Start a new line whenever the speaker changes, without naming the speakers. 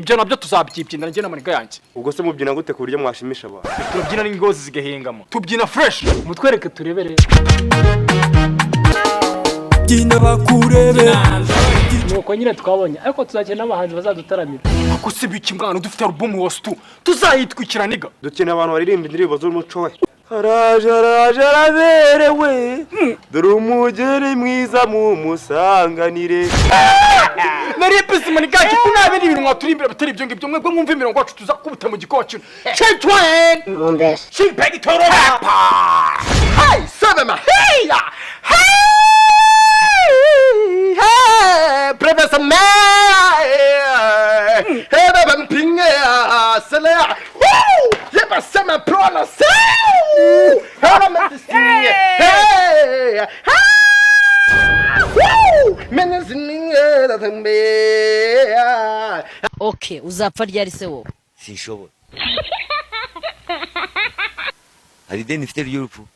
ibyo nabyo tuzabyibyinira njye n'amaniga yanjye.
Ubwo se mubyina gute ku buryo mwashimisha abantu?
Tubyina n'ingozi zigahingamo. Tubyina fresh. Mutwereke turebere.
Byina bakurebe.
Nuko nyine twabonye ariko tuzakina n'abahanzi bazadutaramira.
Ako si biki mwana dufite album wose tu. Tuzayitwikira niga.
Dukina abantu baririmba indirimbo z'umuco we. Araje araberewe. Dore umugeri mwiza mu musanganire.
Nari pisi maniga ki kunabe ibintu mwaturimbira batari ibyo ngibyo mwebwe mwumva imirongo wacu tuzakubita mu gikoci. Chetwen.
Mombes.
Shimpegi torora. Hey, sabema. Hey! Hey, professor man. Hey, babam pinga sala. Woo! Yeba sama prona sa. Hala medicine. Hey! Woo! Menezini da tambe.
Okay, uzapfa ryari se wowe?
Sinshobora. Hari deni ifite ry'urupfu.